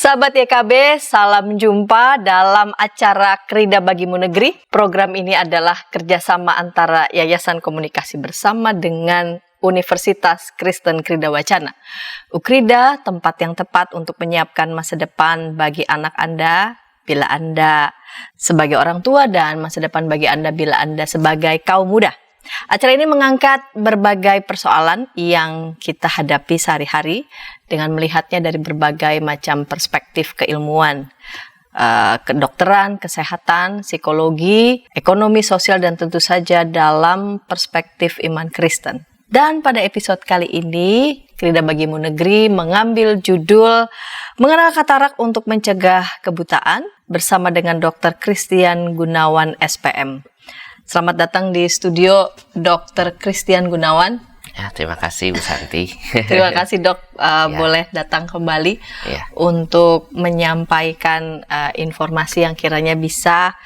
Sahabat YKB, salam jumpa dalam acara Krida Bagimu Negeri. Program ini adalah kerjasama antara Yayasan Komunikasi Bersama dengan Universitas Kristen Krida Wacana. Ukrida, tempat yang tepat untuk menyiapkan masa depan bagi anak Anda bila Anda sebagai orang tua dan masa depan bagi Anda bila Anda sebagai kaum muda. Acara ini mengangkat berbagai persoalan yang kita hadapi sehari-hari dengan melihatnya dari berbagai macam perspektif keilmuan, kedokteran, kesehatan, psikologi, ekonomi, sosial, dan tentu saja dalam perspektif iman Kristen. Dan pada episode kali ini, Krida Bagimu Negeri mengambil judul Mengenal Katarak untuk Mencegah Kebutaan bersama dengan Dr. Christian Gunawan, SPM. Selamat datang di studio Dr. Christian Gunawan. Ya, terima kasih Bu Santi. Terima kasih Dok, boleh datang kembali untuk menyampaikan informasi yang kiranya bisa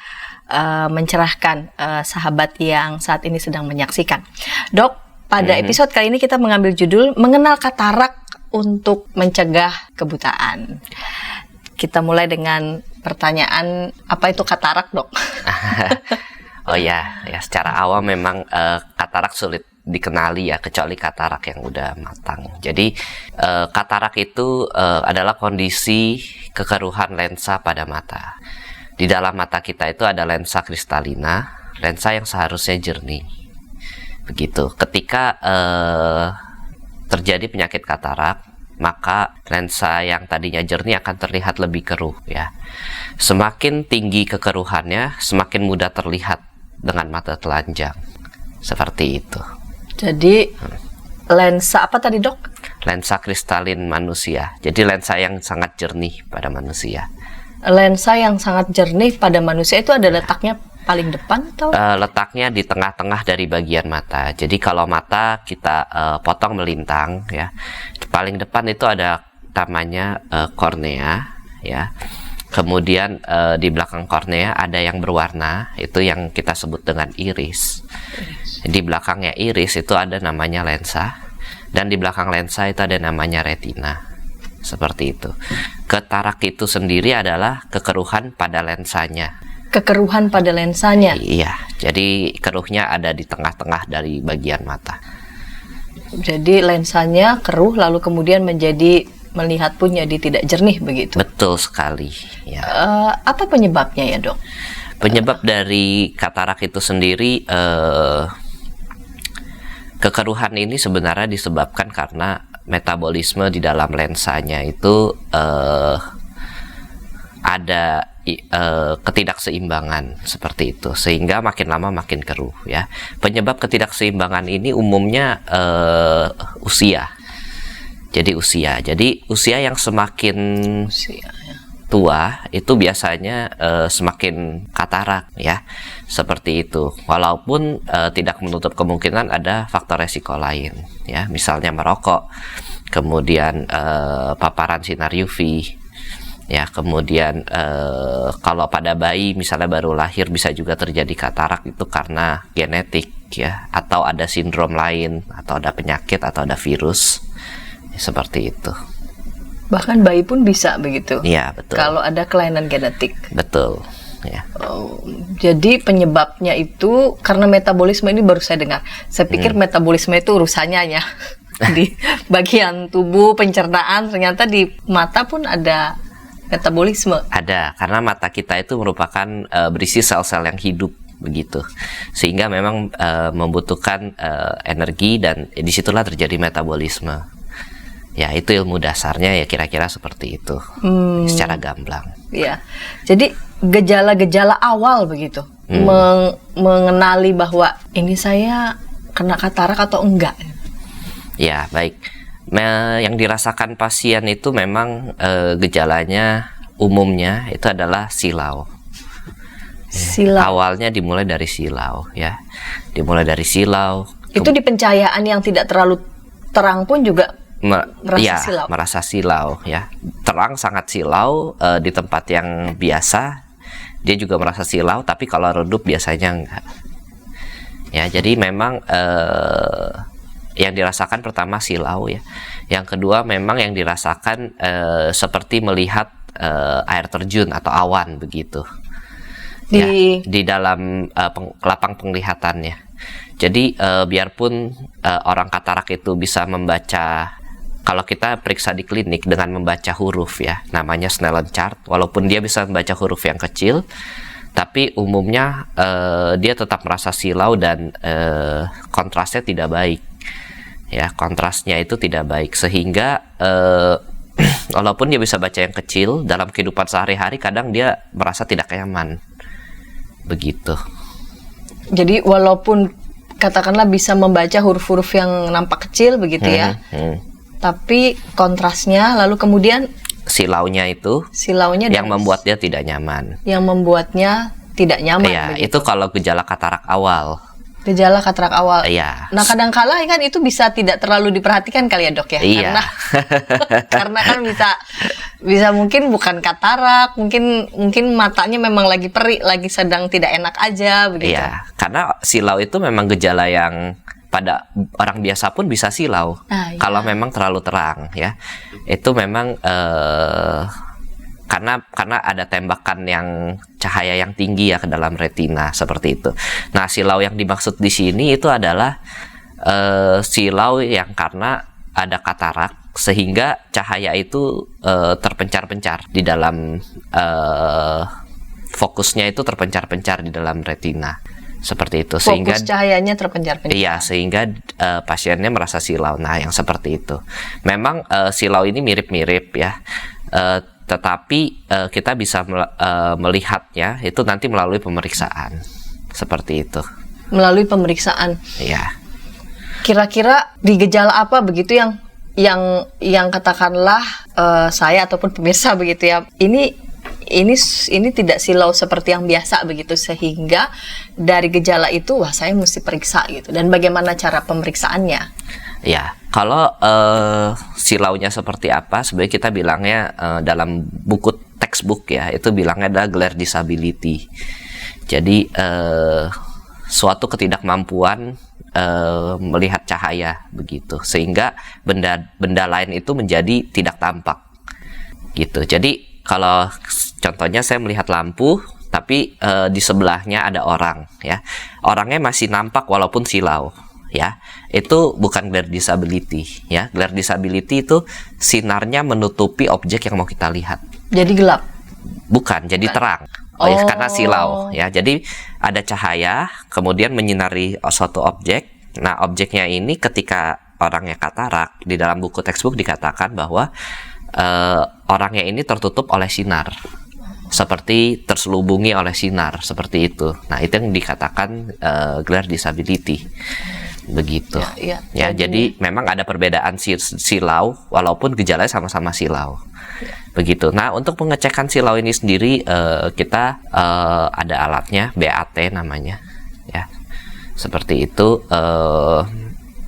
mencerahkan sahabat yang saat ini sedang menyaksikan. Dok, pada episode kali ini kita mengambil judul Mengenal Katarak untuk Mencegah Kebutaan. Kita mulai dengan pertanyaan, apa itu katarak, Dok? Oh ya, secara awam memang katarak sulit dikenali ya, kecuali katarak yang udah matang. Jadi katarak itu adalah kondisi kekeruhan lensa pada mata. Di dalam mata kita itu ada lensa kristalina, lensa yang seharusnya jernih. Begitu. Ketika terjadi penyakit katarak, maka lensa yang tadinya jernih akan terlihat lebih keruh ya. Semakin tinggi kekeruhannya, semakin mudah terlihat dengan mata telanjang. Seperti itu. Jadi lensa apa tadi, Dok? Lensa kristalin manusia. Jadi lensa yang sangat jernih pada manusia. Lensa yang sangat jernih pada manusia itu ada letaknya paling depan atau? Letaknya di tengah-tengah dari bagian mata. Jadi kalau mata kita potong melintang ya, paling depan itu ada namanya kornea ya. Kemudian di belakang kornea ada yang berwarna, itu yang kita sebut dengan iris. Di belakangnya iris itu ada namanya lensa, dan di belakang lensa itu ada namanya retina. Seperti itu. Katarak itu sendiri adalah kekeruhan pada lensanya. Kekeruhan pada lensanya? Iya, jadi keruhnya ada di tengah-tengah dari bagian mata. Jadi lensanya keruh lalu kemudian melihat pun jadi tidak jernih begitu? Betul sekali. Ya. Apa penyebabnya ya, Dok? Penyebab dari katarak itu sendiri, kekeruhan ini sebenarnya disebabkan karena metabolisme di dalam lensanya itu ada ketidakseimbangan seperti itu, sehingga makin lama makin keruh ya. Penyebab ketidakseimbangan ini umumnya usia. Jadi usia yang semakin tua itu biasanya semakin katarak ya, seperti itu. Walaupun tidak menutup kemungkinan ada faktor resiko lain ya, misalnya merokok, kemudian paparan sinar UV ya, kemudian kalau pada bayi misalnya baru lahir bisa juga terjadi katarak, itu karena genetik ya, atau ada sindrom lain, atau ada penyakit, atau ada virus. Seperti itu. Bahkan bayi pun bisa begitu? Iya, betul. Kalau ada kelainan genetik? Betul. Ya. Jadi penyebabnya itu karena metabolisme, ini baru saya dengar. Saya pikir metabolisme itu urusannya ya di bagian tubuh, pencernaan, ternyata di mata pun ada metabolisme. Ada, karena mata kita itu merupakan berisi sel-sel yang hidup begitu, sehingga memang membutuhkan energi, dan disitulah terjadi metabolisme. Ya, itu ilmu dasarnya ya, kira-kira seperti itu, secara gamblang. Ya, jadi gejala-gejala awal begitu, mengenali bahwa ini saya kena katarak atau enggak. Ya, baik. Yang dirasakan pasien itu memang gejalanya umumnya itu adalah silau. Awalnya dimulai dari silau ya, dimulai dari silau. Itu di pencahayaan yang tidak terlalu terang pun juga merasa silau ya. Terang sangat silau, di tempat yang biasa dia juga merasa silau, tapi kalau redup biasanya enggak. Ya, jadi memang yang dirasakan pertama silau ya. Yang kedua memang yang dirasakan seperti melihat air terjun atau awan begitu. Di dalam lapang penglihatannya. Jadi biarpun orang katarak itu bisa membaca, kalau kita periksa di klinik dengan membaca huruf ya, namanya Snellen chart, walaupun dia bisa membaca huruf yang kecil, tapi umumnya dia tetap merasa silau dan kontrasnya tidak baik. Ya, kontrasnya itu tidak baik, sehingga walaupun dia bisa baca yang kecil, dalam kehidupan sehari-hari kadang dia merasa tidak nyaman. Begitu. Jadi walaupun katakanlah bisa membaca huruf-huruf yang nampak kecil begitu ya, tapi kontrasnya lalu kemudian silaunya yang membuat dia tidak nyaman. Yang membuatnya tidak nyaman. Iya, begitu. itu kalau gejala katarak awal. Gejala katarak awal. Iya. Nah, kadang-kala kan itu bisa tidak terlalu diperhatikan kali ya, Dok ya. Iya. Karena kan bisa mungkin bukan katarak, mungkin matanya memang lagi perih, lagi sedang tidak enak aja begitu. Iya, karena silau itu memang gejala yang pada orang biasa pun bisa silau. Iya. Kalau memang terlalu terang ya. Itu memang karena ada tembakan yang cahaya yang tinggi ya ke dalam retina seperti itu. Nah, silau yang dimaksud di sini itu adalah silau yang karena ada katarak sehingga cahaya itu terpencar-pencar di dalam fokusnya itu terpencar-pencar di dalam retina. Seperti itu. Sehingga fokus cahayanya terpencar-pencar. Iya, sehingga pasiennya merasa silau. Nah, yang seperti itu. Memang silau ini mirip-mirip ya. Tetapi kita bisa melihatnya itu nanti melalui pemeriksaan seperti itu. Melalui pemeriksaan. Iya. Kira-kira di gejala apa begitu yang katakanlah saya ataupun pemirsa begitu ya. Ini tidak silau seperti yang biasa begitu, sehingga dari gejala itu wah saya mesti periksa gitu. Dan bagaimana cara pemeriksaannya? Ya, kalau silaunya seperti apa, sebenarnya kita bilangnya dalam buku textbook ya, itu bilangnya adalah glare disability. Jadi suatu ketidakmampuan melihat cahaya begitu, sehingga benda lain itu menjadi tidak tampak gitu. Jadi kalau contohnya saya melihat lampu, tapi di sebelahnya ada orang ya, orangnya masih nampak walaupun silau. Ya, itu bukan glare disability ya. Glare disability itu sinarnya menutupi objek yang mau kita lihat. Jadi gelap? Bukan, jadi terang. Ya, karena silau ya. Jadi ada cahaya kemudian menyinari suatu objek. Nah, objeknya ini ketika orangnya katarak, di dalam buku textbook dikatakan bahwa orangnya ini tertutup oleh sinar. Seperti terselubungi oleh sinar, seperti itu. Nah, itu yang dikatakan glare disability. Begitu ya, jadi memang ada perbedaan silau walaupun gejalanya sama-sama silau begitu. Nah, untuk pengecekan silau ini sendiri kita ada alatnya, BAT namanya ya, seperti itu.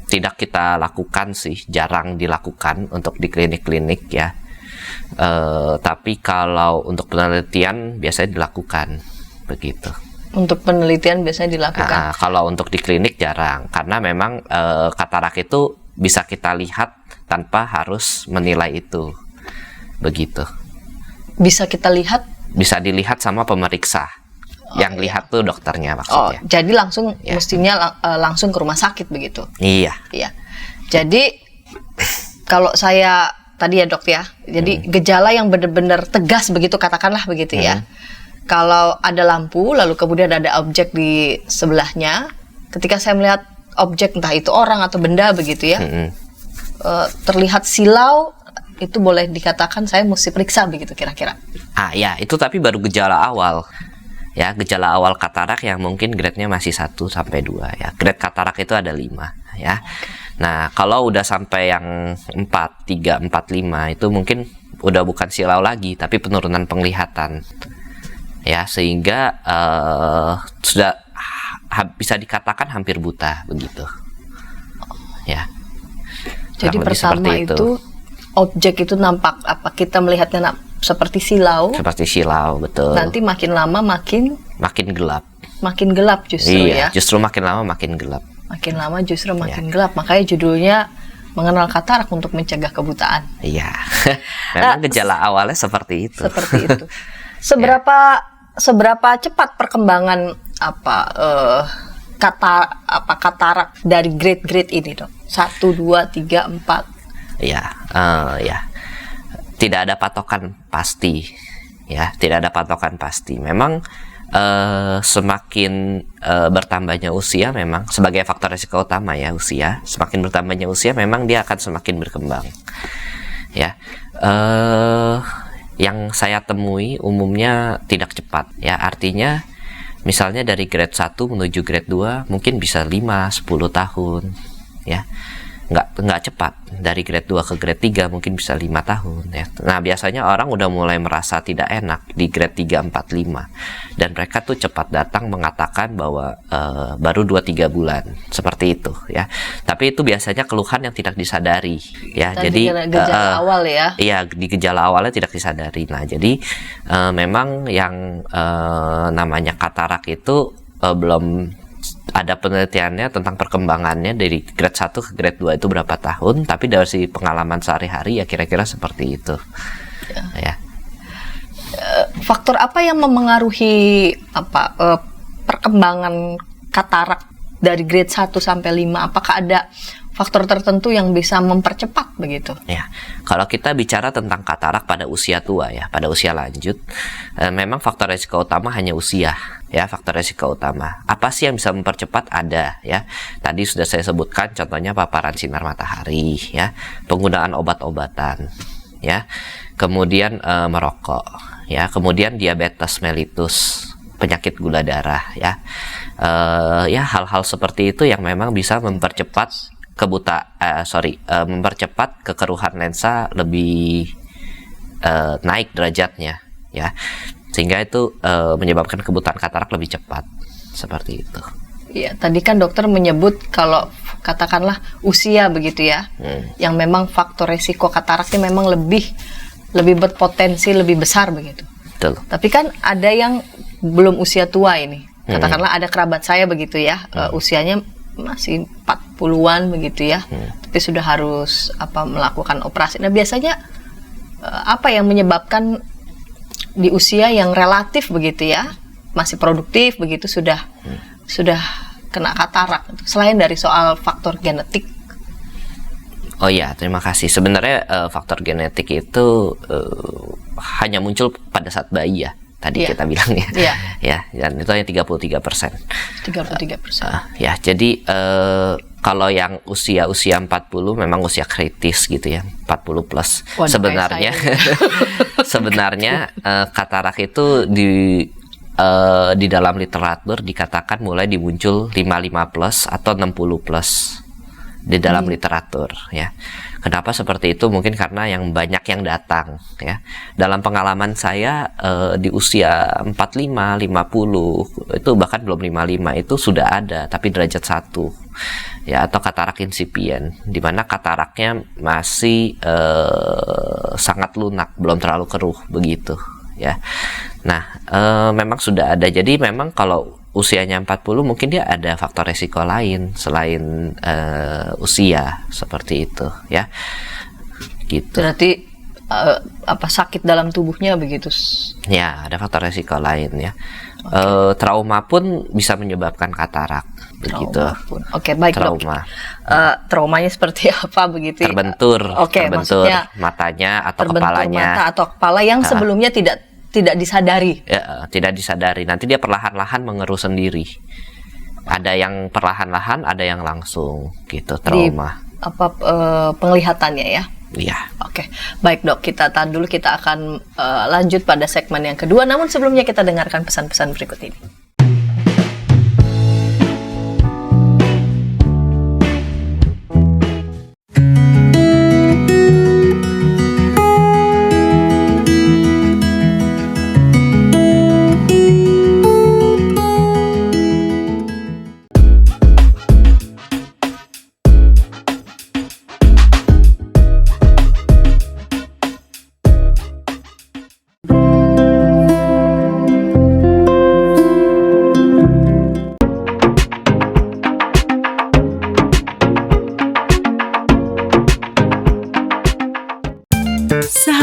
Tidak kita lakukan sih, jarang dilakukan untuk di klinik-klinik ya, tapi kalau untuk penelitian biasanya dilakukan begitu. Untuk penelitian biasanya dilakukan. Kalau untuk di klinik jarang, karena memang katarak itu bisa kita lihat tanpa harus menilai itu, begitu. Bisa kita lihat? Bisa dilihat sama pemeriksa. Yang lihat tuh dokternya maksudnya. Jadi langsung mestinya langsung ke rumah sakit begitu? Iya. Iya. Jadi kalau saya tadi ya dok ya, jadi gejala yang benar-benar tegas begitu katakanlah begitu ya. Kalau ada lampu, lalu kemudian ada objek di sebelahnya, ketika saya melihat objek entah itu orang atau benda begitu ya, terlihat silau, itu boleh dikatakan saya mesti periksa begitu kira-kira. Ya, itu tapi baru gejala awal. Ya, gejala awal katarak yang mungkin grade-nya masih 1 sampai 2 ya. Grade katarak itu ada 5 ya. Nah, kalau udah sampai yang 4, 3, 4, 5 itu mungkin udah bukan silau lagi, tapi penurunan penglihatan. Ya, sehingga sudah bisa dikatakan hampir buta begitu ya. Jadi pertama itu objek itu nampak apa, kita melihatnya seperti silau, betul. Nanti makin lama makin gelap justru iya, justru makin lama makin gelap, gelap. Makanya judulnya mengenal katarak untuk mencegah kebutaan. Iya. Memang gejala awalnya seperti itu. Seperti itu. Seberapa cepat perkembangan katarak dari grade-grade ini, Dok? 1, 2, 3, 4. Iya, ya. Tidak ada patokan pasti. Ya, tidak ada patokan pasti. Memang semakin bertambahnya usia, memang sebagai faktor risiko utama ya usia, semakin bertambahnya usia memang dia akan semakin berkembang. Ya, yang saya temui umumnya tidak cepat. Ya, artinya misalnya dari grade 1 menuju grade 2 mungkin bisa 5-10 tahun. Ya, nggak cepat. Dari grade 2 ke grade 3 mungkin bisa 5 tahun ya. Nah, biasanya orang udah mulai merasa tidak enak di grade 3, 4, 5 dan mereka tuh cepat datang mengatakan bahwa baru 2-3 bulan seperti itu ya. Tapi itu biasanya keluhan yang tidak disadari ya. Dan jadi gejala awal ya. Iya, di gejala awalnya tidak disadari. Nah, jadi memang yang namanya katarak itu belum ada penelitiannya tentang perkembangannya dari grade 1 ke grade 2 itu berapa tahun, tapi dari pengalaman sehari-hari ya kira-kira seperti itu. Ya. Faktor apa yang memengaruhi perkembangan katarak dari grade 1 sampai 5? Apakah ada faktor tertentu yang bisa mempercepat begitu? Ya, kalau kita bicara tentang katarak pada usia tua ya, pada usia lanjut, memang faktor risiko utama hanya usia. Ya, faktor risiko utama. Apa sih yang bisa mempercepat? Ada ya. Tadi sudah saya sebutkan contohnya paparan sinar matahari ya, penggunaan obat-obatan ya. Kemudian merokok ya, kemudian diabetes mellitus, penyakit gula darah ya. Ya, hal-hal seperti itu yang memang bisa mempercepat mempercepat kekeruhan lensa lebih naik derajatnya ya. Sehingga itu menyebabkan kebutaan katarak lebih cepat, seperti itu. Iya, tadi kan dokter menyebut kalau katakanlah usia begitu ya, yang memang faktor resiko kataraknya memang lebih berpotensi lebih besar begitu. Betul. Tapi kan ada yang belum usia tua ini, katakanlah ada kerabat saya begitu ya, usianya masih 40-an begitu ya, tapi sudah harus melakukan operasi. Nah, biasanya apa yang menyebabkan di usia yang relatif begitu ya, masih produktif begitu sudah kena katarak, selain dari soal faktor genetik? Oh iya, terima kasih. Sebenarnya faktor genetik itu hanya muncul pada saat bayi ya, tadi kita bilang ya. Ya, dan itu hanya 33%. 33%. Ya, jadi kalau yang usia 40 memang usia kritis gitu ya, 40 plus. Waduh, sebenarnya katarak itu di dalam literatur dikatakan mulai dimuncul 55 plus atau 60 plus di dalam literatur ya. Kenapa seperti itu? Mungkin karena yang banyak yang datang ya. Dalam pengalaman saya di usia 45, 50 itu bahkan belum 55 itu sudah ada, tapi derajat 1 ya, atau katarak insipien, di mana kataraknya masih sangat lunak, belum terlalu keruh begitu ya. Nah, memang sudah ada. Jadi memang kalau usianya 40 mungkin dia ada faktor resiko lain selain usia seperti itu ya. Gitu. Berarti sakit dalam tubuhnya begitu? Ya, ada faktor resiko lain ya. Trauma pun bisa menyebabkan katarak begitu. Oke, baik, trauma. Traumanya seperti apa begitu? Terbentur maksudnya matanya atau kepalanya. Mata atau kepala yang sebelumnya tidak disadari. Ya, tidak disadari. Nanti dia perlahan-lahan mengeruh sendiri. Ada yang perlahan-lahan, ada yang langsung gitu, trauma. Penglihatannya ya. Iya. Oke, baik Dok, kita tahan dulu, kita akan lanjut pada segmen yang kedua. Namun sebelumnya kita dengarkan pesan-pesan berikut ini.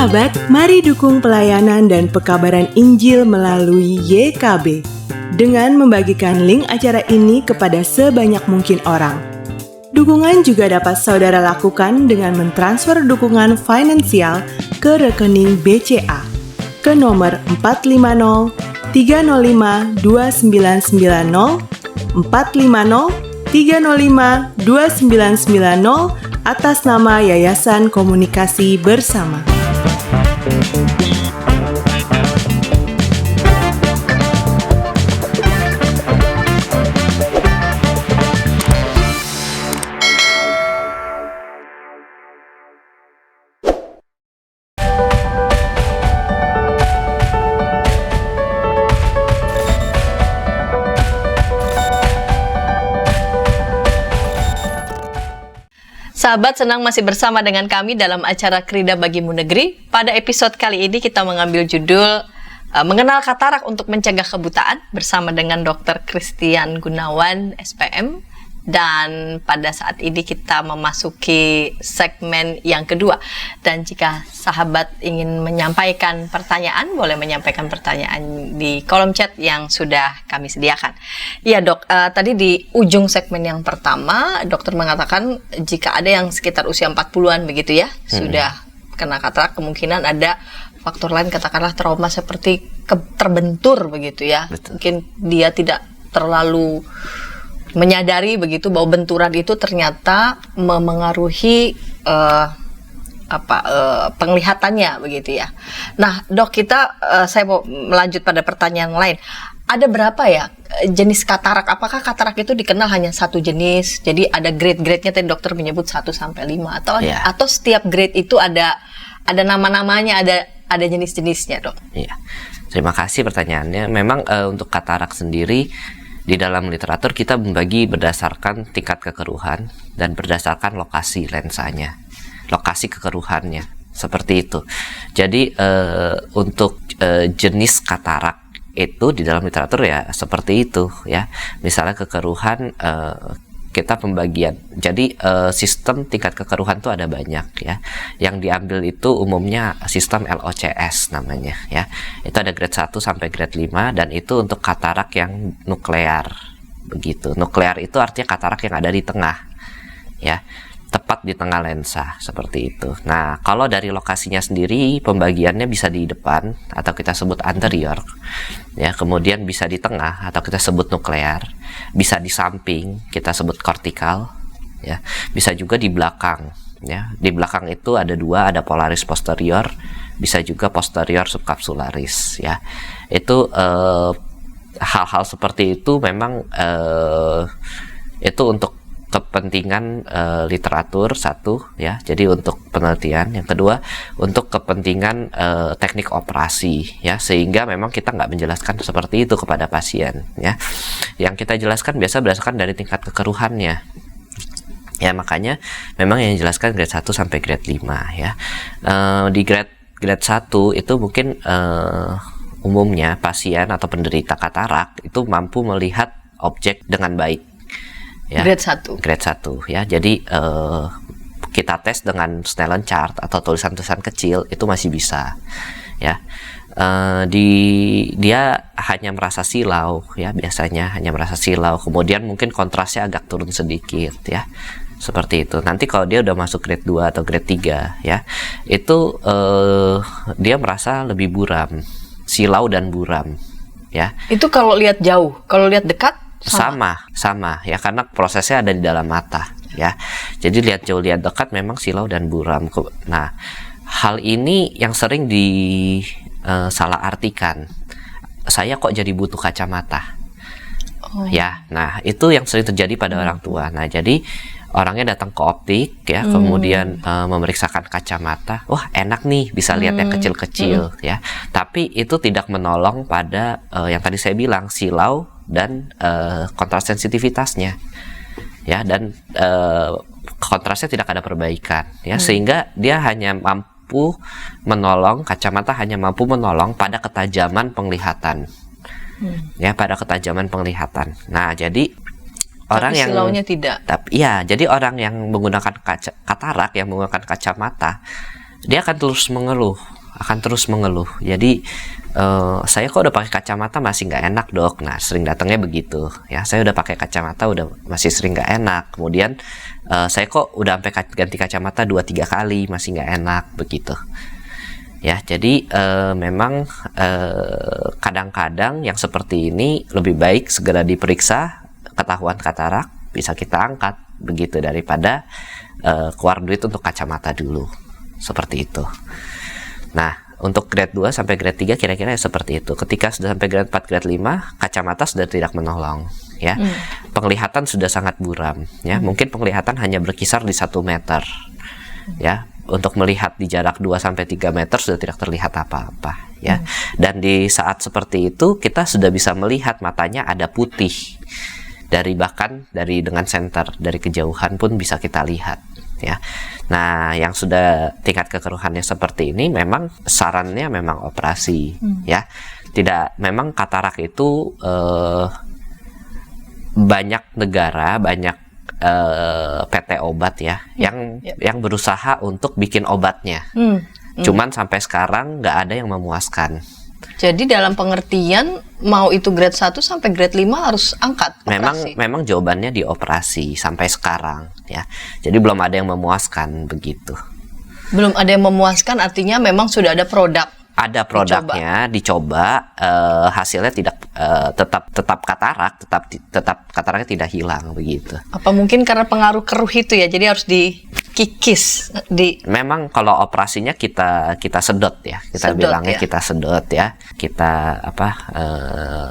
Sahabat, mari dukung pelayanan dan pekabaran Injil melalui YKB dengan membagikan link acara ini kepada sebanyak mungkin orang. Dukungan juga dapat saudara lakukan dengan mentransfer dukungan finansial ke rekening BCA ke nomor 450 305 2990 450 305 2990 atas nama Yayasan Komunikasi Bersama. Sahabat, senang masih bersama dengan kami dalam acara Krida Bagimu Negeri. Pada episode kali ini kita mengambil judul Mengenal Katarak untuk Mencegah Kebutaan bersama dengan Dr. Christian Gunawan, SPM. Dan pada saat ini kita memasuki segmen yang kedua. Dan jika sahabat ingin menyampaikan pertanyaan, boleh menyampaikan pertanyaan di kolom chat yang sudah kami sediakan. Ya dok, tadi di ujung segmen yang pertama, dokter mengatakan jika ada yang sekitar usia 40-an begitu ya, sudah kena katarak, kemungkinan ada faktor lain, katakanlah trauma seperti terbentur begitu ya. Betul. Mungkin dia tidak terlalu menyadari begitu bahwa benturan itu ternyata memengaruhi penglihatannya begitu ya. Nah dok, saya mau melanjut pada pertanyaan lain. Ada berapa ya jenis katarak? Apakah katarak itu dikenal hanya satu jenis? Jadi ada grade-grade-nya, tadi dokter menyebut 1 sampai 5 atau setiap grade itu ada nama-namanya, ada jenis-jenisnya dok? Iya. Terima kasih pertanyaannya. Memang untuk katarak sendiri di dalam literatur kita membagi berdasarkan tingkat kekeruhan dan berdasarkan lokasi lensanya, lokasi kekeruhannya, seperti itu. Jadi untuk jenis katarak itu di dalam literatur ya seperti itu ya. Misalnya kekeruhan kita pembagian. Jadi sistem tingkat kekeruhan itu ada banyak ya. Yang diambil itu umumnya sistem LOCS namanya ya. Itu ada grade 1 sampai grade 5 dan itu untuk katarak yang nuklear. Begitu. Nuklear itu artinya katarak yang ada di tengah ya. Tepat di tengah lensa seperti itu. Nah, kalau dari lokasinya sendiri pembagiannya bisa di depan atau kita sebut anterior ya, kemudian bisa di tengah atau kita sebut nuklear, bisa di samping kita sebut kortikal ya, bisa juga di belakang ya. Di belakang itu ada dua, ada polaris posterior, bisa juga posterior subkapsularis ya. Itu hal-hal seperti itu memang itu untuk kepentingan literatur satu ya, jadi untuk penelitian. Yang kedua untuk kepentingan teknik operasi ya, sehingga memang kita nggak menjelaskan seperti itu kepada pasien ya. Yang kita jelaskan biasa berdasarkan dari tingkat kekeruhannya ya, makanya memang yang dijelaskan grade 1 sampai grade 5 ya. Di grade 1 itu mungkin umumnya pasien atau penderita katarak itu mampu melihat objek dengan baik ya, grade 1 ya. Jadi kita tes dengan Snellen chart atau tulisan-tulisan kecil itu masih bisa ya. Dia hanya merasa silau ya, biasanya hanya merasa silau, kemudian mungkin kontrasnya agak turun sedikit ya, seperti itu. Nanti kalau dia udah masuk grade 2 atau grade 3 ya, itu dia merasa lebih buram, silau dan buram ya. Itu kalau lihat jauh, kalau lihat dekat sama ya, karena prosesnya ada di dalam mata ya. Jadi lihat jauh lihat dekat memang silau dan buram. Nah, hal ini yang sering salah artikan. Saya kok jadi butuh kacamata ya. Nah, itu yang sering terjadi pada orang tua. Nah, jadi orangnya datang ke optik ya, kemudian memeriksakan kacamata, wah enak nih bisa lihat yang kecil-kecil ya. Tapi itu tidak menolong pada yang tadi saya bilang, silau dan kontras sensitivitasnya ya, dan kontrasnya tidak ada perbaikan ya, sehingga dia hanya mampu menolong, kacamata hanya mampu menolong pada ketajaman penglihatan ya, pada ketajaman penglihatan. Nah, jadi orang yang silaunya tidak. Tapi ya, jadi orang yang menggunakan katarak, yang menggunakan kacamata, dia akan terus mengeluh akan terus mengeluh. Jadi saya kok udah pakai kacamata masih nggak enak dok. Nah sering datangnya begitu ya, saya udah pakai kacamata udah masih sering nggak enak. Kemudian saya kok udah sampai ganti kacamata 2-3 kali masih nggak enak begitu ya. Jadi memang kadang-kadang yang seperti ini lebih baik segera diperiksa, ketahuan katarak bisa kita angkat begitu, daripada keluar duit untuk kacamata dulu, seperti itu. Nah untuk grade 2 sampai grade 3 kira-kira seperti itu. Ketika sudah sampai grade 4, grade 5, kacamata sudah tidak menolong ya. Penglihatan sudah sangat buram ya. Mungkin penglihatan hanya berkisar di 1 meter ya. Untuk melihat di jarak 2 sampai 3 meter sudah tidak terlihat apa-apa ya. Dan di saat seperti itu kita sudah bisa melihat matanya ada putih. Bahkan dari dengan senter, dari kejauhan pun bisa kita lihat ya. Nah, yang sudah tingkat kekeruhannya seperti ini memang sarannya memang operasi ya. Tidak, memang katarak itu banyak negara, banyak PT obat ya yang berusaha untuk bikin obatnya. Cuman sampai sekarang nggak ada yang memuaskan. Jadi dalam pengertian mau itu grade 1 sampai grade 5 harus angkat operasi. Memang jawabannya di operasi sampai sekarang ya. Jadi belum ada yang memuaskan begitu. Belum ada yang memuaskan artinya memang sudah ada produk. Ada produknya dicoba, hasilnya tidak tetap katarak, tetap kataraknya tidak hilang begitu. Apa mungkin karena pengaruh keruh itu ya, jadi harus dikikis Memang kalau operasinya kita sedot ya, kita bilangnya kita sedot ya, kita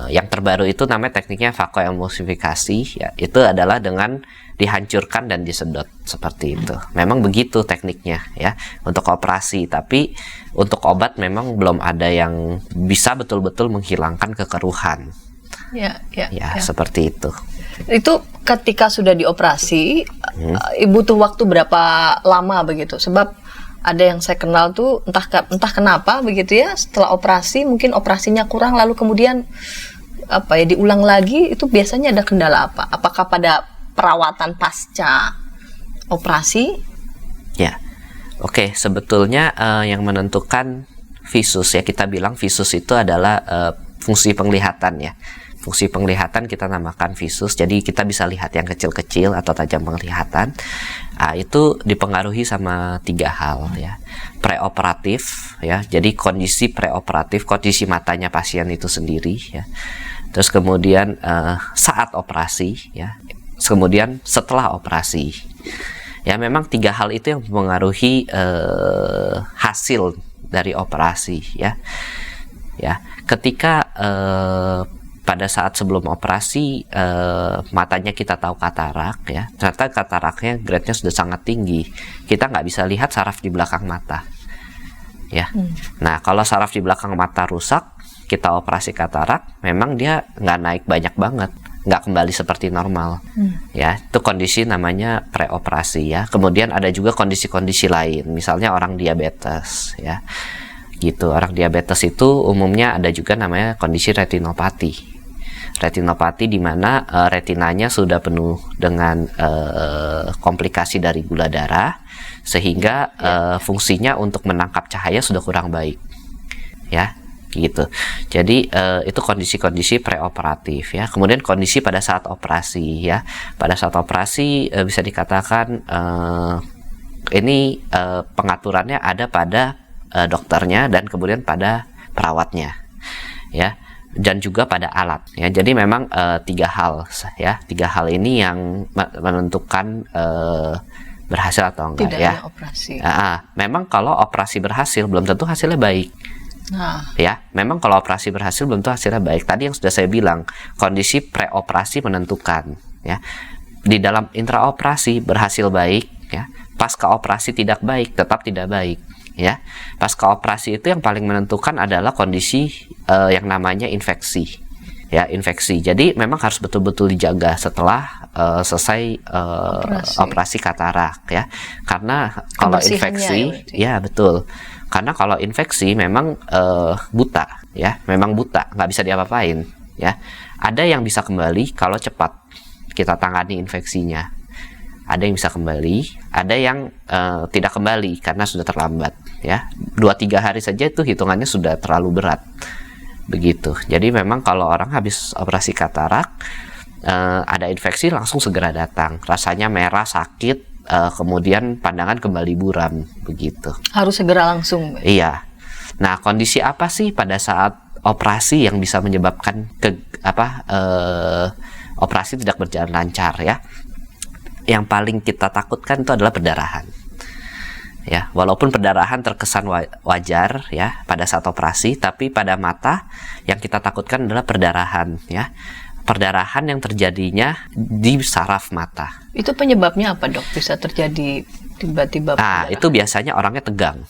yang terbaru itu namanya tekniknya vakoemulsifikasi ya, itu adalah dengan dihancurkan dan disedot seperti itu. Memang begitu tekniknya ya untuk operasi, tapi untuk obat memang belum ada yang bisa betul-betul menghilangkan kekeruhan. Ya, seperti itu. Itu ketika sudah dioperasi, butuh waktu berapa lama begitu? Sebab ada yang saya kenal tuh entah kenapa begitu ya, setelah operasi mungkin operasinya kurang lalu kemudian diulang lagi, itu biasanya ada kendala apa? Apakah pada perawatan pasca operasi? Ya, oke. Sebetulnya yang menentukan visus ya, kita bilang visus itu adalah fungsi penglihatan ya. Fungsi penglihatan kita namakan visus. Jadi kita bisa lihat yang kecil-kecil atau tajam penglihatan. Itu dipengaruhi sama 3 hal ya. Preoperatif ya. Jadi kondisi preoperatif, kondisi matanya pasien itu sendiri ya. Terus kemudian saat operasi ya. Kemudian setelah operasi ya, memang 3 hal itu yang mempengaruhi hasil dari operasi ya. Ketika pada saat sebelum operasi matanya kita tahu katarak ya, ternyata kataraknya grade-nya sudah sangat tinggi, kita nggak bisa lihat saraf di belakang mata ya. Nah kalau saraf di belakang mata rusak, kita operasi katarak, memang dia nggak naik banyak banget, nggak kembali seperti normal ya. Itu kondisi namanya preoperasi ya. Kemudian ada juga kondisi-kondisi lain, misalnya orang diabetes ya gitu. Orang diabetes itu umumnya ada juga namanya kondisi retinopati. Retinopati di mana retinanya sudah penuh dengan komplikasi dari gula darah, sehingga fungsinya untuk menangkap cahaya sudah kurang baik ya gitu. Jadi itu kondisi-kondisi preoperatif ya. Kemudian kondisi pada saat operasi ya. Pada saat operasi bisa dikatakan ini pengaturannya ada pada dokternya dan kemudian pada perawatnya ya, dan juga pada alat ya. Jadi memang 3 hal ya. 3 hal ini yang menentukan berhasil atau enggak ya. Operasi. Memang kalau operasi berhasil belum tentu hasilnya baik. Ya, memang kalau operasi berhasil belum tentu hasilnya baik. Tadi yang sudah saya bilang, kondisi preoperasi menentukan ya. Di dalam intraoperasi berhasil baik ya, pasca operasi tidak baik, tetap tidak baik ya. Pasca operasi itu yang paling menentukan adalah kondisi yang namanya infeksi ya, infeksi. Jadi memang harus betul-betul dijaga setelah selesai operasi katarak ya. Karena kalau infeksi ya betul. Karena kalau infeksi memang buta ya, memang buta, nggak bisa diapa-apain ya. Ada yang bisa kembali kalau cepat kita tangani infeksinya. Ada yang bisa kembali, ada yang tidak kembali karena sudah terlambat, ya. 2-3 hari saja itu hitungannya sudah terlalu berat. Begitu. Jadi memang kalau orang habis operasi katarak, ada infeksi langsung segera datang. Rasanya merah, sakit, kemudian pandangan kembali buram, begitu. Harus segera langsung. Iya. Nah, kondisi apa sih pada saat operasi yang bisa menyebabkan operasi tidak berjalan lancar, ya? Yang paling kita takutkan itu adalah perdarahan. Ya, walaupun perdarahan terkesan wajar ya pada saat operasi, tapi pada mata yang kita takutkan adalah perdarahan, ya. Perdarahan yang terjadinya di saraf mata. Itu penyebabnya apa, Dok? Bisa terjadi tiba-tiba perdarahan? Itu biasanya orangnya tegang.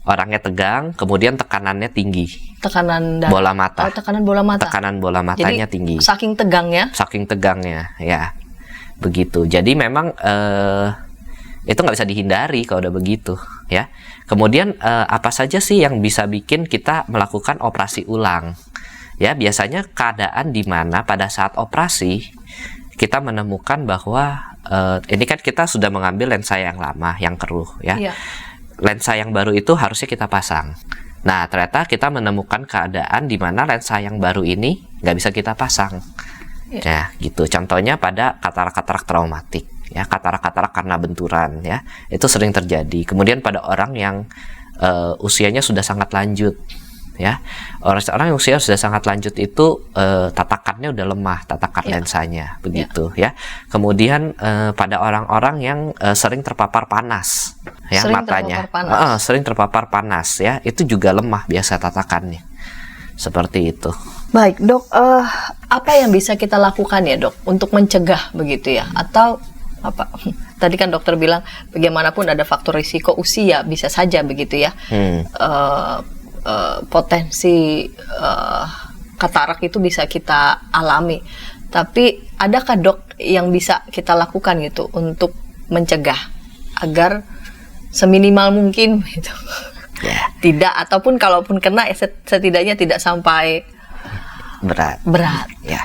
Orangnya tegang, kemudian tekanannya tinggi. Tekanan bola mata. Tekanan bola mata. Tekanan bola matanya jadi, tinggi. Saking tegangnya. Saking tegangnya, ya. Begitu. Jadi memang itu nggak bisa dihindari kalau udah begitu, ya. Kemudian apa saja sih yang bisa bikin kita melakukan operasi ulang? Ya, biasanya keadaan di mana pada saat operasi kita menemukan bahwa ini kan kita sudah mengambil lensa yang lama, yang keruh, ya. Iya. Lensa yang baru itu harusnya kita pasang. Nah, ternyata kita menemukan keadaan di mana lensa yang baru ini nggak bisa kita pasang. Ya, gitu. Contohnya pada katarak-katarak traumatik, ya, katarak-katarak karena benturan, ya, itu sering terjadi. Kemudian pada orang yang usianya sudah sangat lanjut, ya, orang yang usia sudah sangat lanjut itu tatakannya udah lemah, tatakan lensanya, begitu, ya. Kemudian pada orang-orang yang sering terpapar panas, ya, matanya, sering terpapar panas, ya, itu juga lemah biasa tatakannya, seperti itu. Baik, Dok, apa yang bisa kita lakukan ya, Dok, untuk mencegah begitu ya? Atau apa? Tadi kan dokter bilang bagaimanapun ada faktor risiko usia, bisa saja begitu ya. Potensi katarak itu bisa kita alami. Tapi adakah, Dok, yang bisa kita lakukan gitu untuk mencegah agar seminimal mungkin gitu? Tidak, ataupun kalaupun kena ya setidaknya tidak sampai berat. Ya.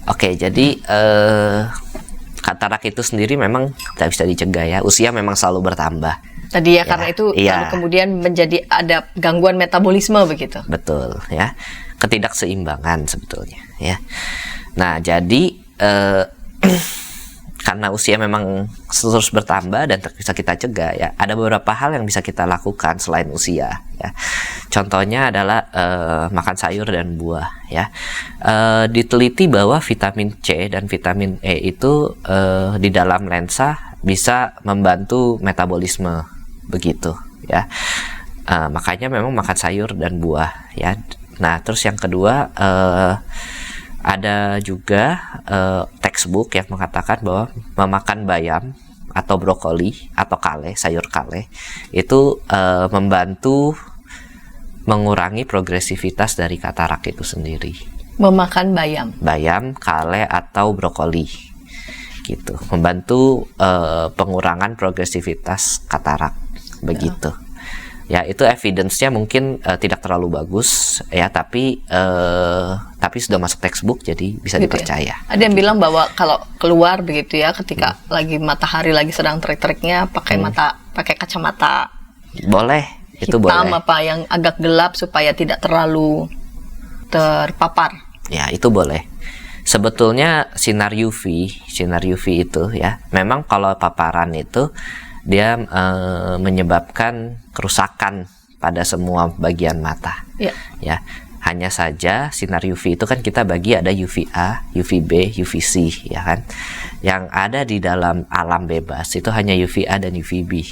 Oke, jadi katarak itu sendiri memang tidak bisa dicegah, ya. Usia memang selalu bertambah. Tadi ya, karena itu lalu kemudian menjadi ada gangguan metabolisme begitu. Betul, ya. Ketidakseimbangan sebetulnya, ya. Nah, jadi karena usia memang terus bertambah dan bisa kita cegah, ya, ada beberapa hal yang bisa kita lakukan selain usia, ya. Contohnya adalah makan sayur dan buah, ya. Diteliti bahwa vitamin C dan vitamin E itu di dalam lensa bisa membantu metabolisme, begitu, ya. Makanya memang makan sayur dan buah, ya. Nah, terus yang kedua, ada juga textbook yang mengatakan bahwa memakan bayam atau brokoli atau kale, sayur kale, itu membantu mengurangi progresivitas dari katarak itu sendiri. Memakan bayam, kale atau brokoli, gitu, membantu pengurangan progresivitas katarak, begitu. Ya, itu evidence-nya mungkin tidak terlalu bagus, ya, tapi sudah masuk textbook, jadi bisa gitu, dipercaya. Ya? Ada yang bilang bahwa kalau keluar begitu ya, ketika lagi matahari lagi sedang terik-teriknya, pakai kacamata. Boleh, itu hitam, boleh. Apa yang agak gelap supaya tidak terlalu terpapar. Ya, itu boleh. Sebetulnya sinar UV itu, ya, memang kalau paparan itu dia menyebabkan kerusakan pada semua bagian mata. Ya, hanya saja sinar UV itu kan kita bagi ada UVA, UVB, UVC, ya kan. Yang ada di dalam alam bebas itu hanya UVA dan UVB.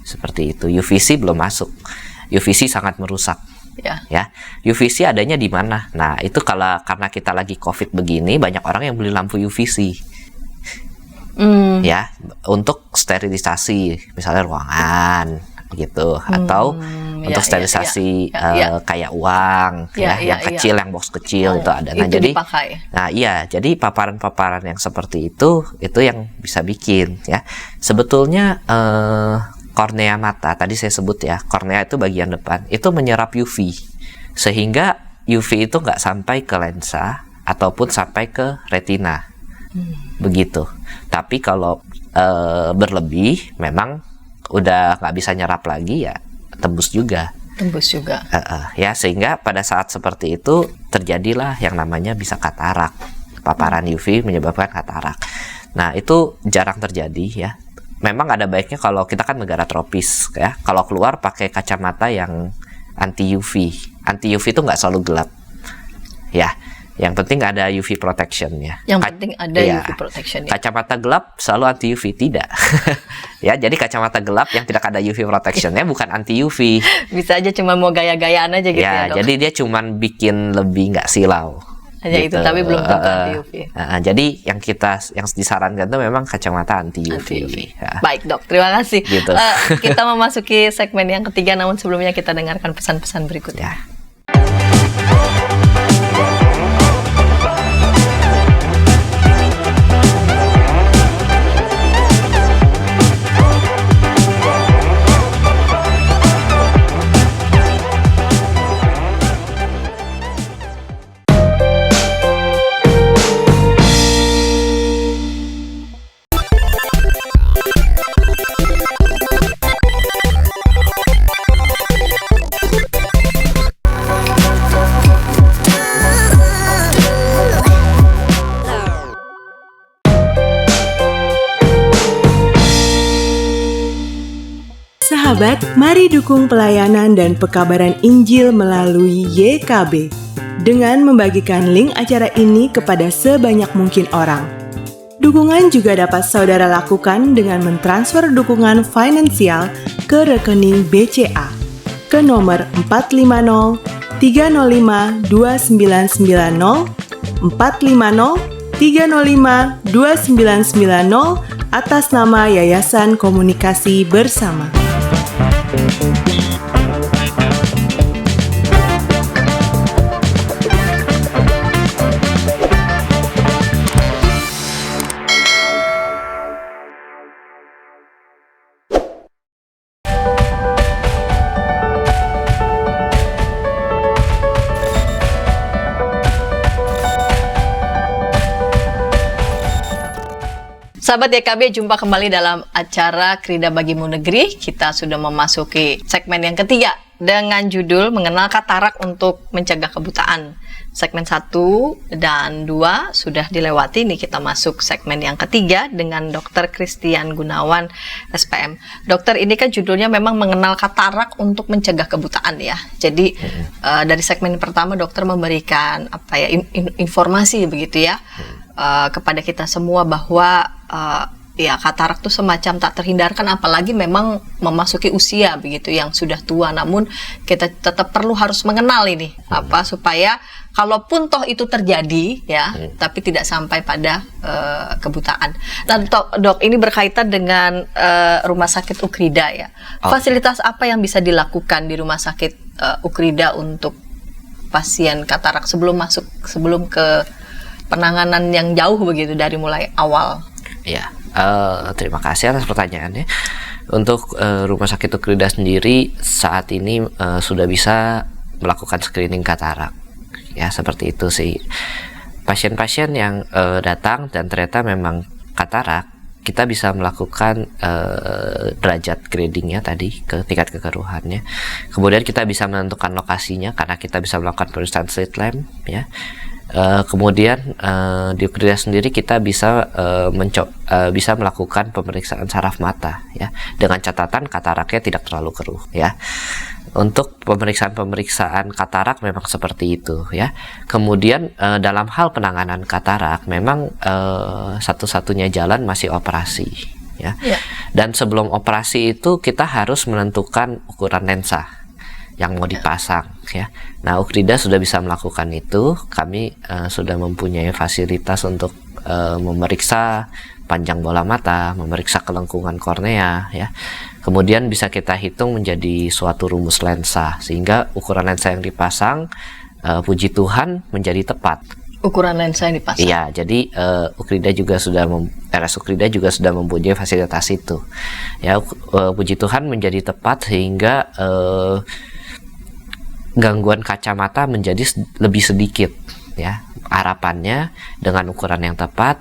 Seperti itu. UVC belum masuk. UVC sangat merusak. Ya, UVC adanya di mana? Nah, itu karena kita lagi COVID begini, banyak orang yang beli lampu UVC. Ya, untuk sterilisasi misalnya ruangan gitu, atau untuk sterilisasi kayak uang, yang kecil, yang box kecil, itu ada. Nah, jadi dipakai. Nah, iya, jadi paparan-paparan yang seperti itu yang bisa bikin, ya. Sebetulnya kornea mata, tadi saya sebut ya, kornea itu bagian depan, itu menyerap UV, sehingga UV itu nggak sampai ke lensa ataupun sampai ke retina. begitu. Tapi kalau berlebih memang udah nggak bisa nyerap lagi, ya tembus juga. Ya, sehingga pada saat seperti itu terjadilah yang namanya bisa katarak. Paparan UV menyebabkan katarak. Nah, itu jarang terjadi ya. Memang ada baiknya kalau kita kan negara tropis ya. Kalau keluar pakai kacamata yang anti UV. Anti UV itu nggak selalu gelap. Ya, yang penting ada UV protection ya. UV protection ya. Kacamata gelap selalu anti UV, tidak. Ya, jadi kacamata gelap yang tidak ada UV protectionnya bukan anti UV. Bisa aja cuma mau gaya-gayaan aja gitu ya, Dok. Jadi dia cuman bikin lebih nggak silau. Hanya gitu. Itu, tapi belum tentu anti UV. Jadi yang disarankan itu memang kacamata anti UV. Ya. Baik, Dok, terima kasih. Gitu. Kita memasuki segmen yang ketiga, namun sebelumnya kita dengarkan pesan-pesan berikutnya. Ya. Sahabat, mari dukung pelayanan dan pekabaran Injil melalui YKB dengan membagikan link acara ini kepada sebanyak mungkin orang. Dukungan juga dapat saudara lakukan dengan mentransfer dukungan finansial ke rekening BCA ke nomor 450 305 2990 450 305 2990 atas nama Yayasan Komunikasi Bersama. Sahabat YKB, jumpa kembali dalam acara Krida Bagimu Negeri. Kita sudah memasuki segmen yang ketiga dengan judul Mengenal Katarak untuk Mencegah Kebutaan. Segmen 1 dan 2 sudah dilewati, nih kita masuk segmen yang ketiga dengan Dr. Christian Gunawan, SPM. Dokter, ini kan judulnya memang Mengenal Katarak untuk Mencegah Kebutaan ya. Jadi dari segmen pertama dokter memberikan informasi begitu ya. Kepada kita semua bahwa ya katarak itu semacam tak terhindarkan, apalagi memang memasuki usia begitu yang sudah tua. Namun kita tetap perlu harus mengenal ini supaya kalaupun toh itu terjadi ya, tapi tidak sampai pada kebutaan. Nah, Dok, ini berkaitan dengan Rumah Sakit Ukrida ya. Fasilitas apa yang bisa dilakukan di Rumah Sakit Ukrida untuk pasien katarak sebelum ke penanganan yang jauh begitu dari mulai awal? Ya, terima kasih atas pertanyaannya. Untuk Rumah Sakit Ukrida sendiri saat ini sudah bisa melakukan screening katarak. Ya, seperti itu sih. Pasien-pasien yang datang dan ternyata memang katarak, kita bisa melakukan derajat gradingnya tadi ke tingkat kekeruhannya. Kemudian kita bisa menentukan lokasinya karena kita bisa melakukan pemeriksaan slit lamp ya. Kemudian di Ukrida sendiri kita bisa bisa melakukan pemeriksaan saraf mata ya, dengan catatan kataraknya tidak terlalu keruh ya. Untuk pemeriksaan katarak memang seperti itu ya. Kemudian dalam hal penanganan katarak memang satu-satunya jalan masih operasi ya. Dan sebelum operasi itu kita harus menentukan ukuran lensa yang mau dipasang ya. Nah, Ukrida sudah bisa melakukan itu. Kami sudah mempunyai fasilitas untuk memeriksa panjang bola mata, memeriksa kelengkungan kornea ya. Kemudian bisa kita hitung menjadi suatu rumus lensa sehingga ukuran lensa yang dipasang puji Tuhan menjadi tepat. Ukuran lensa yang dipasang. Iya, jadi Ukrida juga RS Ukrida juga sudah mempunyai fasilitas itu. Ya, puji Tuhan menjadi tepat sehingga gangguan kacamata menjadi lebih sedikit ya. harapannya dengan ukuran yang tepat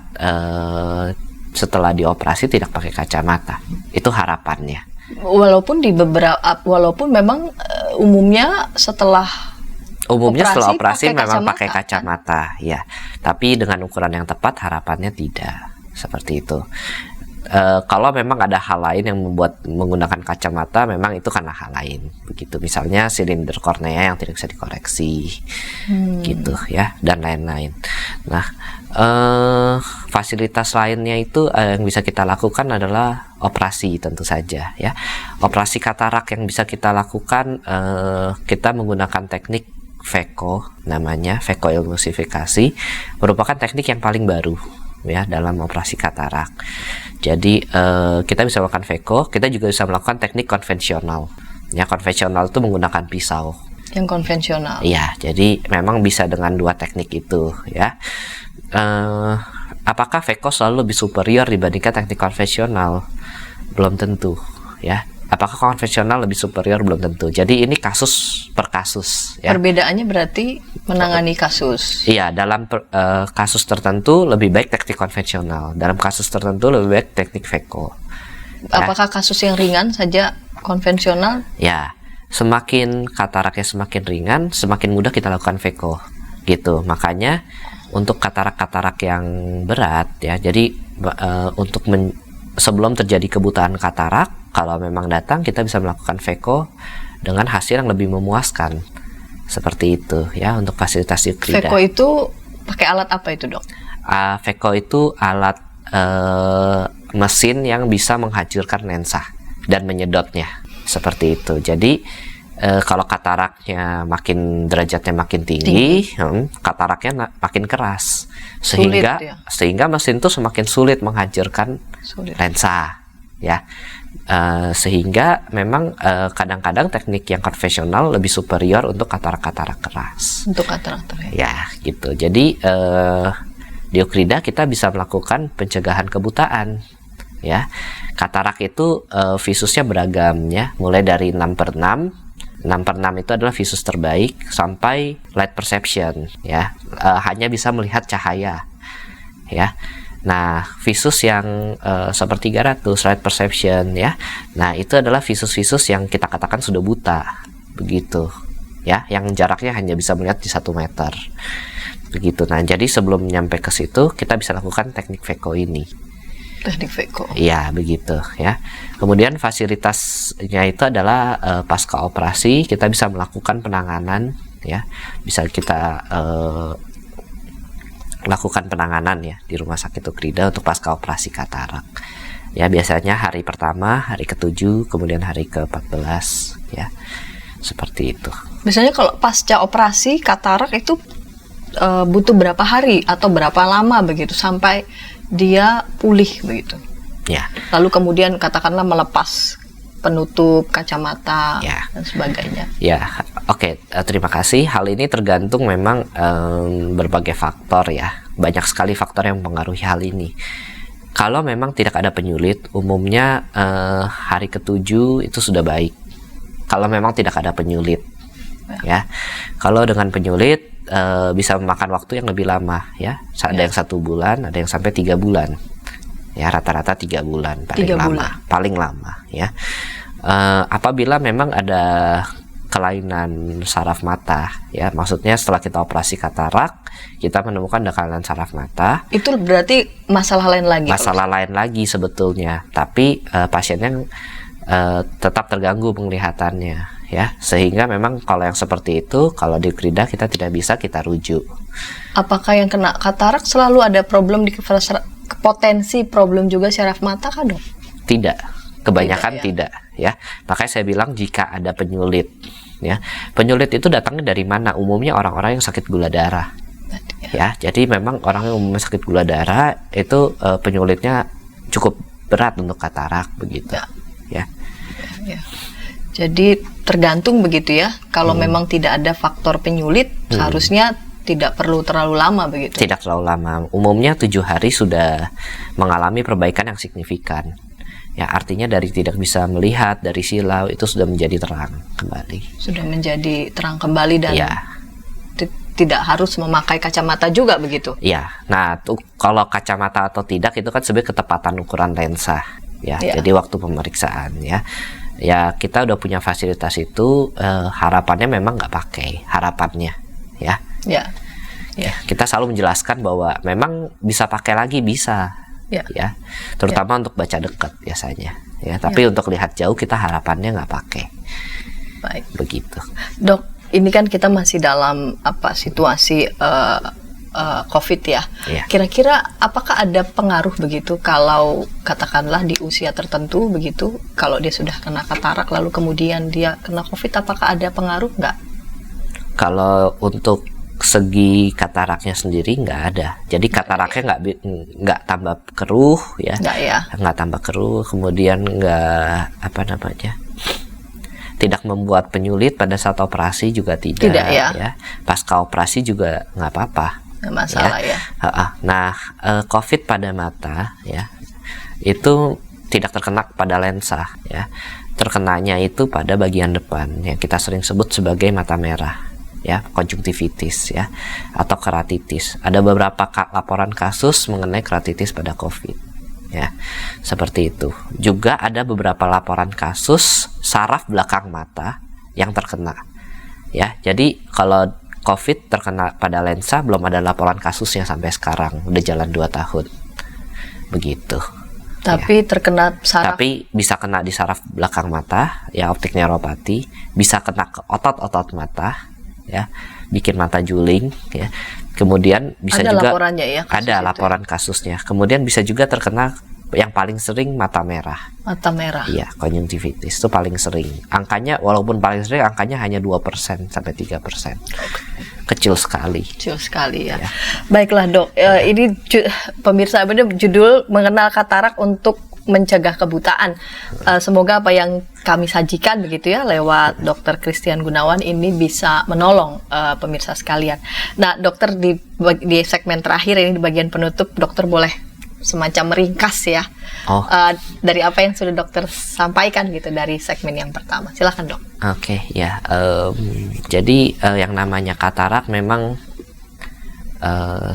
setelah dioperasi tidak pakai kacamata. Itu harapannya. Walaupun memang umumnya setelah operasi memang pakai kacamata, kan? Ya. Tapi dengan ukuran yang tepat harapannya tidak seperti itu. Kalau memang ada hal lain yang membuat menggunakan kacamata, memang itu karena hal lain, begitu. Misalnya silinder kornea yang tidak bisa dikoreksi, gitu ya, dan lain-lain. Nah, fasilitas lainnya itu yang bisa kita lakukan adalah operasi, tentu saja ya. Operasi katarak yang bisa kita lakukan, kita menggunakan teknik Phaco, namanya phacoemulsifikasi, merupakan teknik yang paling baru ya dalam operasi katarak. Jadi kita bisa melakukan Phaco, kita juga bisa melakukan teknik konvensional. Ya, konvensional itu menggunakan pisau. Yang konvensional. Iya, jadi memang bisa dengan dua teknik itu ya. Apakah Phaco selalu lebih superior dibandingkan teknik konvensional? Belum tentu ya. Apakah konvensional lebih superior? Belum tentu. Jadi ini kasus per kasus ya. Perbedaannya berarti menangani kasus. Iya, dalam kasus tertentu lebih baik teknik konvensional. Dalam kasus tertentu lebih baik teknik Phaco. Apakah kasus yang ringan saja konvensional? Ya, semakin kataraknya semakin ringan, semakin mudah kita lakukan Phaco. Gitu. Makanya untuk katarak-katarak yang berat ya. Jadi sebelum terjadi kebutaan katarak, kalau memang datang, kita bisa melakukan Phaco dengan hasil yang lebih memuaskan. Seperti itu ya untuk fasilitas Eukrida. Phaco itu pakai alat apa itu, Dok? Phaco itu alat mesin yang bisa menghancurkan lensa dan menyedotnya. Seperti itu. Jadi kalau kataraknya derajatnya makin tinggi. Kataraknya makin keras. Sehingga mesin itu semakin sulit menghancurkan lensa ya. Sehingga memang kadang-kadang teknik yang konvensional lebih superior untuk katarak-katarak keras. Untuk katarak keras. Ya, gitu. Jadi di Eukrida kita bisa melakukan pencegahan kebutaan. Ya, katarak itu visusnya beragam ya, mulai dari 6/6. 6/6 itu adalah visus terbaik sampai light perception ya, hanya bisa melihat cahaya ya. Nah, visus yang seperti 300 light perception ya. Nah, itu adalah visus-visus yang kita katakan sudah buta. Begitu. Ya, yang jaraknya hanya bisa melihat di 1 meter. Begitu. Nah, jadi sebelum nyampe ke situ, kita bisa lakukan teknik Phaco ini. Teknik Phaco. Iya, begitu ya. Kemudian fasilitasnya itu adalah pasca operasi kita bisa melakukan penanganan ya. Bisa kita lakukan penanganan ya di rumah sakit Eukrida untuk pasca operasi katarak. Ya, biasanya hari pertama, hari ke-7, kemudian hari ke-14 ya. Seperti itu. Biasanya kalau pasca operasi katarak itu butuh berapa hari atau berapa lama begitu sampai dia pulih begitu? Ya. Lalu kemudian katakanlah melepas penutup kacamata dan sebagainya. Ya, oke. Terima kasih. Hal ini tergantung memang berbagai faktor ya. Banyak sekali faktor yang mempengaruhi hal ini. Kalau memang tidak ada penyulit, umumnya hari ke-7 itu sudah baik. Kalau memang tidak ada penyulit, ya. Kalau dengan penyulit bisa memakan waktu yang lebih lama ya. Ada yang 1 bulan, ada yang sampai 3 bulan. Ya, rata-rata 3 bulan paling lama ya. Apabila memang ada kelainan saraf mata ya, maksudnya setelah kita operasi katarak kita menemukan ada kelainan saraf mata, itu berarti masalah lain lagi sebetulnya, tapi pasiennya tetap terganggu penglihatannya ya, sehingga memang kalau yang seperti itu, kalau di Eukrida kita tidak bisa kita rujuk. Apakah yang kena katarak selalu ada problem di potensi problem juga saraf mata kah, Dok? Tidak, kebanyakan tidak ya. Makanya saya bilang jika ada penyulit ya. Penyulit itu datangnya dari mana? Umumnya orang-orang yang sakit gula darah. Ya, jadi memang orang yang umumnya sakit gula darah itu penyulitnya cukup berat untuk katarak begitu. Ya. Jadi tergantung begitu ya. Kalau memang tidak ada faktor penyulit, seharusnya tidak perlu terlalu lama begitu. Tidak terlalu lama. Umumnya 7 hari sudah mengalami perbaikan yang signifikan. Ya, artinya dari tidak bisa melihat, dari silau itu sudah menjadi terang kembali. Sudah menjadi terang kembali dan tidak harus memakai kacamata juga begitu? Ya, nah tuh kalau kacamata atau tidak itu kan sebenarnya ketepatan ukuran lensa, ya. Ya. Jadi waktu pemeriksaan, ya kita udah punya fasilitas itu, harapannya memang nggak pakai, harapannya, ya. Ya. Kita selalu menjelaskan bahwa memang bisa pakai lagi, bisa, ya. Terutama untuk baca dekat biasanya, ya. Tapi untuk lihat jauh kita harapannya nggak pakai. Baik. Begitu. Dok, ini kan kita masih dalam situasi COVID ya. Kira-kira apakah ada pengaruh begitu kalau katakanlah di usia tertentu begitu, kalau dia sudah kena katarak lalu kemudian dia kena COVID, apakah ada pengaruh nggak? Kalau untuk segi kataraknya sendiri nggak ada. Jadi kataraknya nggak tambah keruh, ya. Nggak tambah keruh, kemudian nggak tidak membuat penyulit pada saat operasi juga tidak, ya. Pasca operasi juga nggak apa-apa. Nggak masalah, ya. Nah, COVID pada mata, ya, itu tidak terkena pada lensa, ya. Terkenanya itu pada bagian depan yang kita sering sebut sebagai mata merah, ya, konjungtivitis, ya, atau keratitis. Ada beberapa laporan kasus mengenai keratitis pada COVID, ya, seperti itu. Juga ada beberapa laporan kasus saraf belakang mata yang terkena, ya. Jadi kalau COVID terkena pada lensa belum ada laporan kasusnya sampai sekarang, udah jalan 2 tahun, begitu. Tapi terkena saraf. Tapi bisa kena di saraf belakang mata, ya, optik neuropati, bisa kena ke otot-otot mata, ya, bikin mata juling, ya. Kemudian bisa ada juga laporannya, ya, ada laporan kasusnya. Kemudian bisa juga terkena yang paling sering mata merah. Mata merah. Iya, konjungtivitis itu paling sering. Angkanya walaupun paling sering angkanya hanya 2% sampai 3%. Kecil sekali. Kecil sekali, ya. Baiklah, Dok. Ini pemirsa benar judul mengenal katarak untuk mencegah kebutaan. Semoga apa yang kami sajikan begitu ya lewat Dr. Christian Gunawan ini bisa menolong pemirsa sekalian. Nah, dokter di segmen terakhir ini di bagian penutup, dokter boleh semacam meringkas ya dari apa yang sudah dokter sampaikan gitu dari segmen yang pertama. Silakan, Dok. Oke, ya. Jadi yang namanya katarak memang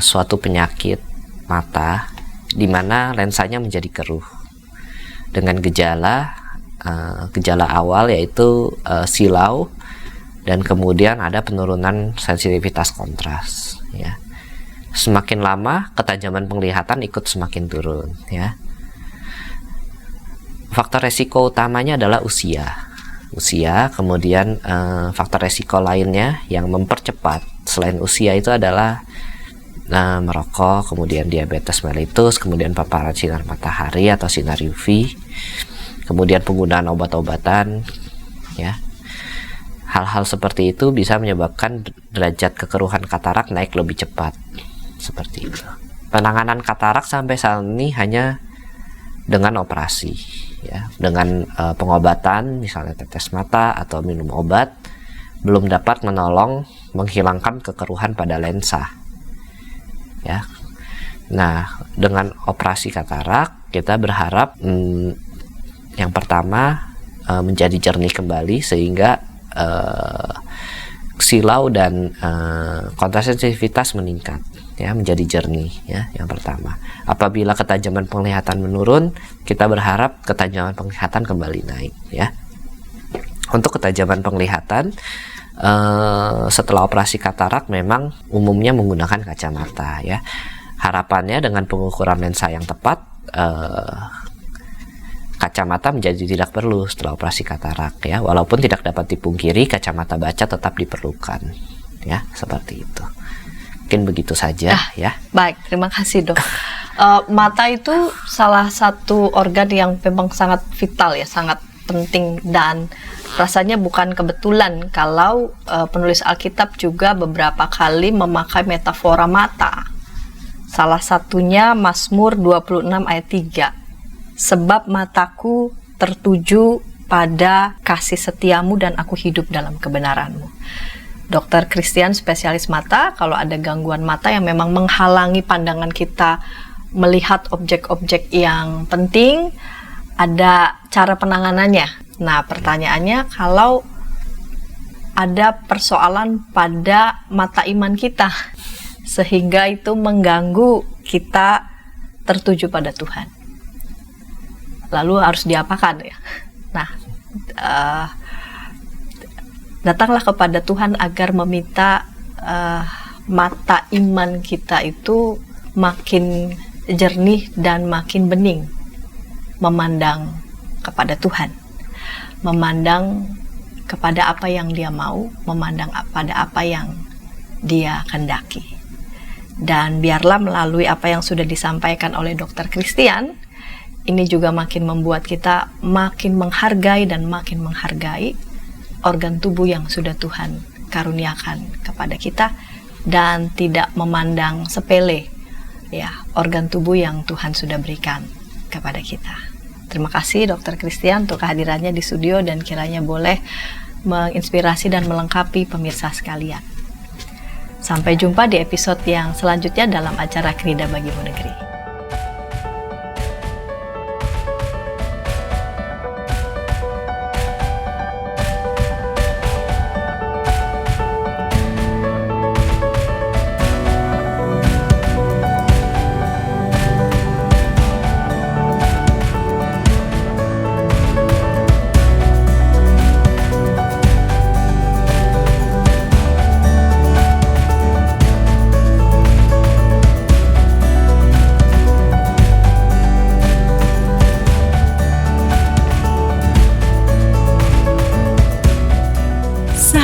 suatu penyakit mata di mana lensanya menjadi keruh dengan gejala awal yaitu silau dan kemudian ada penurunan sensitivitas kontras, ya. Semakin lama ketajaman penglihatan ikut semakin turun, ya. Faktor resiko utamanya adalah usia, kemudian faktor resiko lainnya yang mempercepat selain usia itu adalah merokok, kemudian diabetes mellitus, kemudian paparan sinar matahari atau sinar UV, kemudian penggunaan obat-obatan, ya. Hal-hal seperti itu bisa menyebabkan derajat kekeruhan katarak naik lebih cepat, seperti itu. Penanganan katarak sampai saat ini hanya dengan operasi, ya, dengan pengobatan, misalnya tetes mata atau minum obat, belum dapat menolong menghilangkan kekeruhan pada lensa, ya. Nah, dengan operasi katarak kita berharap yang pertama menjadi jernih kembali sehingga silau dan kontrasensitivitas meningkat, ya, menjadi jernih, ya, yang pertama. Apabila ketajaman penglihatan menurun, kita berharap ketajaman penglihatan kembali naik, ya. Untuk ketajaman penglihatan setelah operasi katarak memang umumnya menggunakan kacamata, ya. Harapannya dengan pengukuran lensa yang tepat, kacamata menjadi tidak perlu setelah operasi katarak, ya. Walaupun tidak dapat dipungkiri kacamata baca tetap diperlukan, ya, seperti itu. Mungkin begitu saja, ya. Baik, terima kasih, Dok. Mata itu salah satu organ yang memang sangat vital, ya, sangat penting, dan rasanya bukan kebetulan kalau penulis Alkitab juga beberapa kali memakai metafora mata. Salah satunya Mazmur 26 ayat 3. Sebab mataku tertuju pada kasih setiamu dan aku hidup dalam kebenaranmu. Dokter Christian spesialis mata, kalau ada gangguan mata yang memang menghalangi pandangan kita melihat objek-objek yang penting, ada cara penanganannya. Nah, pertanyaannya, kalau ada persoalan pada mata iman kita, sehingga itu mengganggu kita tertuju pada Tuhan. Lalu harus diapakan ya? Nah, datanglah kepada Tuhan agar meminta mata iman kita itu makin jernih dan makin bening, memandang kepada Tuhan, memandang kepada apa yang Dia mau, memandang pada apa yang Dia kehendaki. Dan biarlah melalui apa yang sudah disampaikan oleh Dr. Christian, ini juga makin membuat kita makin menghargai dan makin menghargai organ tubuh yang sudah Tuhan karuniakan kepada kita, dan tidak memandang sepele ya organ tubuh yang Tuhan sudah berikan kepada kita. Terima kasih Dr. Christian untuk kehadirannya di studio, dan kiranya boleh menginspirasi dan melengkapi pemirsa sekalian. Sampai jumpa di episode yang selanjutnya dalam acara Krida Bagimu Negeri.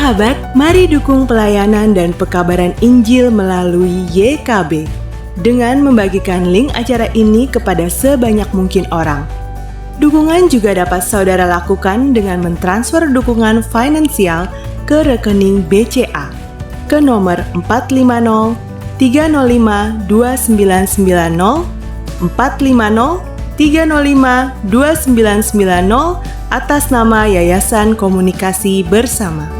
Sahabat, mari dukung pelayanan dan pekabaran Injil melalui YKB dengan membagikan link acara ini kepada sebanyak mungkin orang. Dukungan juga dapat saudara lakukan dengan mentransfer dukungan finansial ke rekening BCA ke nomor 450 305 2990 450 305 2990 atas nama Yayasan Komunikasi Bersama.